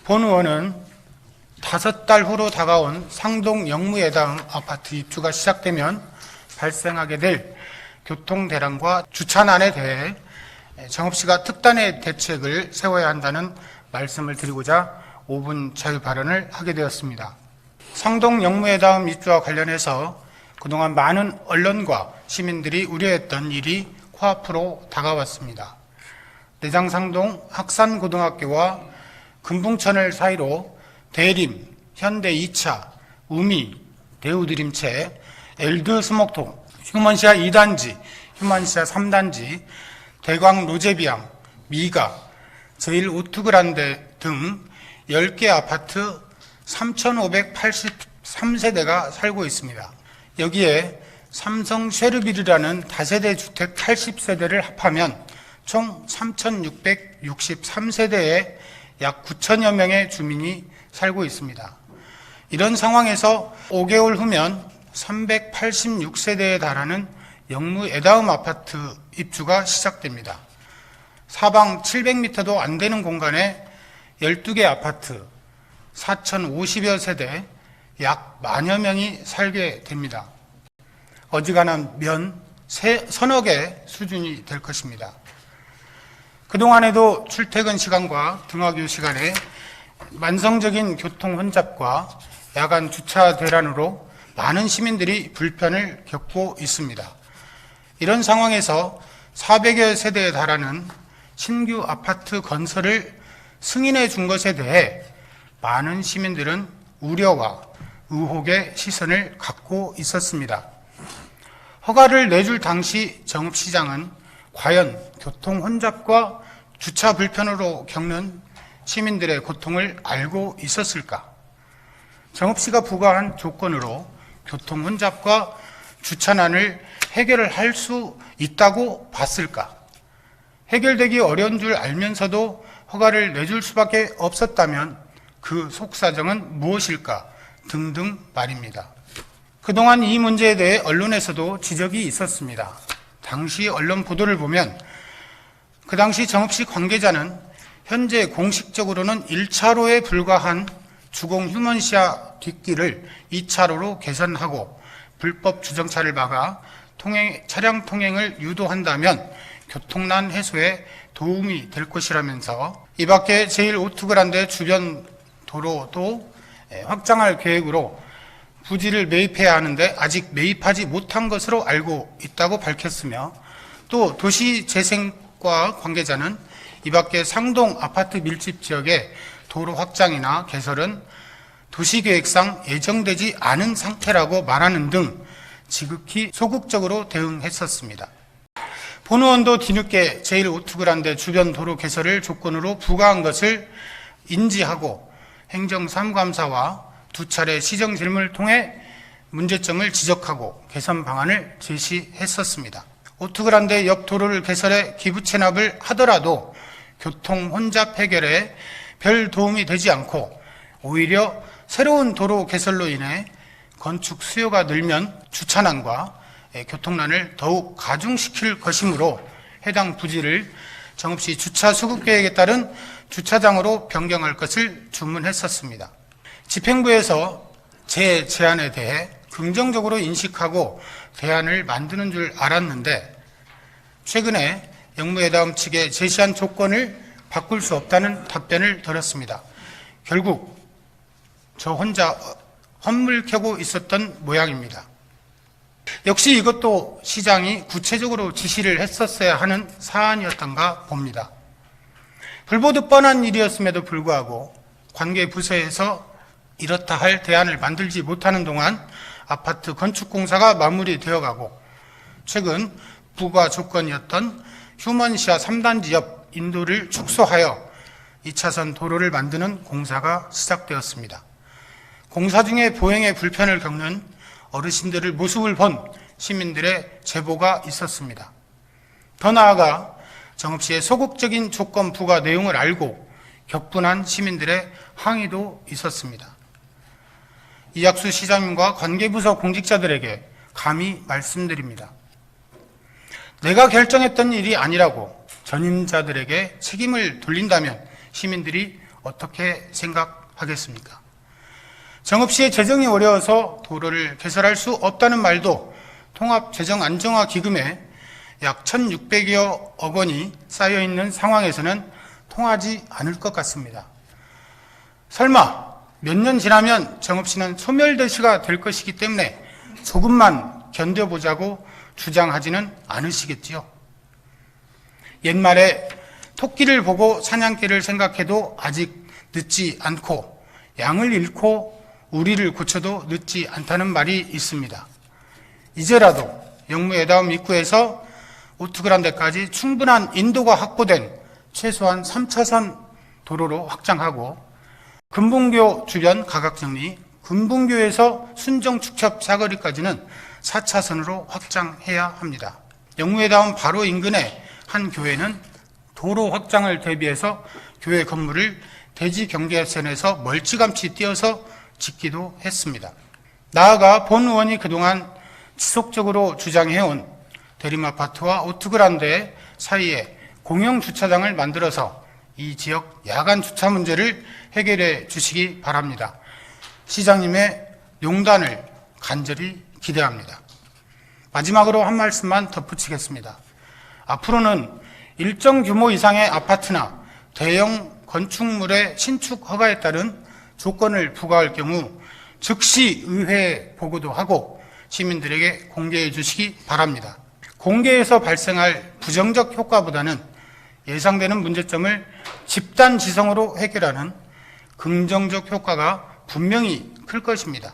본 의원은 5달 후로 다가온 상동 영무예당 아파트 입주가 시작되면 발생하게 될 교통대란과 주차난에 대해 정읍시가 특단의 대책을 세워야 한다는 말씀을 드리고자 5분 자유 발언을 하게 되었습니다. 상동 영무예당 입주와 관련해서 그동안 많은 언론과 시민들이 우려했던 일이 코앞으로 다가왔습니다. 내장상동 학산고등학교와 금붕천을 사이로 대림, 현대 2차, 우미, 대우드림체, 엘드 스목통, 휴먼시아 2단지, 휴먼시아 3단지, 대광 로제비앙, 미가, 제일 오투그란데 등 10개 아파트 3,583세대가 살고 있습니다. 여기에 삼성 쉐르빌이라는 다세대 주택 80세대를 합하면 총 3,663세대의 약 9천여 명의 주민이 살고 있습니다. 이런 상황에서 5개월 후면 386세대에 달하는 영무예다음 아파트 입주가 시작됩니다. 사방 700m도 안 되는 공간에 12개 아파트 4,050여 세대 약 만여 명이 살게 됩니다. 어지간한 서너 개 수준이 될 것입니다. 그동안에도 출퇴근 시간과 등하교 시간에 만성적인 교통 혼잡과 야간 주차 대란으로 많은 시민들이 불편을 겪고 있습니다. 이런 상황에서 400여 세대에 달하는 신규 아파트 건설을 승인해 준 것에 대해 많은 시민들은 우려와 의혹의 시선을 갖고 있었습니다. 허가를 내줄 당시 정읍시장은 과연 교통 혼잡과 주차 불편으로 겪는 시민들의 고통을 알고 있었을까? 정읍시가 부과한 조건으로 교통 혼잡과 주차난을 해결을 할 수 있다고 봤을까? 해결되기 어려운 줄 알면서도 허가를 내줄 수밖에 없었다면 그 속사정은 무엇일까? 등등 말입니다. 그동안 이 문제에 대해 언론에서도 지적이 있었습니다. 당시 언론 보도를 보면 그 당시 정읍시 관계자는 현재 공식적으로는 1차로에 불과한 주공 휴먼시아 뒷길을 2차로로 개선하고 불법 주정차를 막아 차량 통행을 유도한다면 교통난 해소에 도움이 될 것이라면서 이 밖에 제1오투그란데 주변 도로도 확장할 계획으로 부지를 매입해야 하는데 아직 매입하지 못한 것으로 알고 있다고 밝혔으며, 또 도시재생과 관계자는 이 밖에 상동 아파트 밀집 지역의 도로 확장이나 개설은 도시계획상 예정되지 않은 상태라고 말하는 등 지극히 소극적으로 대응했었습니다. 본 의원도 뒤늦게 제1오투그란데 주변 도로 개설을 조건으로 부과한 것을 인지하고 행정사무감사와 2차례 시정 질문을 통해 문제점을 지적하고 개선 방안을 제시했었습니다. 오투그란데 옆 도로를 개설해 기부 체납을 하더라도 교통 혼잡 해결에 별 도움이 되지 않고 오히려 새로운 도로 개설로 인해 건축 수요가 늘면 주차난과 교통난을 더욱 가중시킬 것이므로 해당 부지를 정읍시 주차 수급 계획에 따른 주차장으로 변경할 것을 주문했었습니다. 집행부에서 제 제안에 대해 긍정적으로 인식하고 대안을 만드는 줄 알았는데, 최근에 영무예다음 측에 제시한 조건을 바꿀 수 없다는 답변을 들었습니다. 결국 저 혼자 헛물 켜고 있었던 모양입니다. 역시 이것도 시장이 구체적으로 지시를 했었어야 하는 사안이었던가 봅니다. 불보듯 뻔한 일이었음에도 불구하고 관계 부서에서 이렇다 할 대안을 만들지 못하는 동안 아파트 건축 공사가 마무리되어 가고, 최근 부과 조건이었던 휴먼시아 3단지 옆 인도를 축소하여 2차선 도로를 만드는 공사가 시작되었습니다. 공사 중에 보행에 불편을 겪는 어르신들의 모습을 본 시민들의 제보가 있었습니다. 더 나아가 정읍시의 소극적인 조건 부과 내용을 알고 격분한 시민들의 항의도 있었습니다. 이학수 시장님과 관계부서 공직자들에게 감히 말씀드립니다. 내가 결정했던 일이 아니라고 전임자들에게 책임을 돌린다면 시민들이 어떻게 생각하겠습니까? 정읍시의 재정이 어려워서 도로를 개설할 수 없다는 말도 통합재정안정화기금에 약 1,600여억 원이 쌓여있는 상황에서는 통하지 않을 것 같습니다. 설마 몇 년 지나면 정읍시는 소멸도시가 될 것이기 때문에 조금만 견뎌보자고 주장하지는 않으시겠지요. 옛말에 토끼를 보고 사냥개를 생각해도 아직 늦지 않고 양을 잃고 우리를 고쳐도 늦지 않다는 말이 있습니다. 이제라도 영무회담 입구에서 오투그란데까지 충분한 인도가 확보된 최소한 3차선 도로로 확장하고 금분교 주변 가각정리, 금분교에서 순정축첩 사거리까지는 4차선으로 확장해야 합니다. 영무회담 바로 인근의 한 교회는 도로 확장을 대비해서 교회 건물을 대지 경계선에서 멀찌감치 띄어서 짓기도 했습니다. 나아가 본 의원이 그동안 지속적으로 주장해온 대림아파트와 오투그란데 사이에 공영주차장을 만들어서 이 지역 야간 주차 문제를 해결해 주시기 바랍니다. 시장님의 용단을 간절히 기대합니다. 마지막으로 한 말씀만 덧붙이겠습니다. 앞으로는 일정 규모 이상의 아파트나 대형 건축물의 신축 허가에 따른 조건을 부과할 경우 즉시 의회에 보고도 하고 시민들에게 공개해 주시기 바랍니다. 공개에서 발생할 부정적 효과보다는 예상되는 문제점을 집단 지성으로 해결하는 긍정적 효과가 분명히 클 것입니다.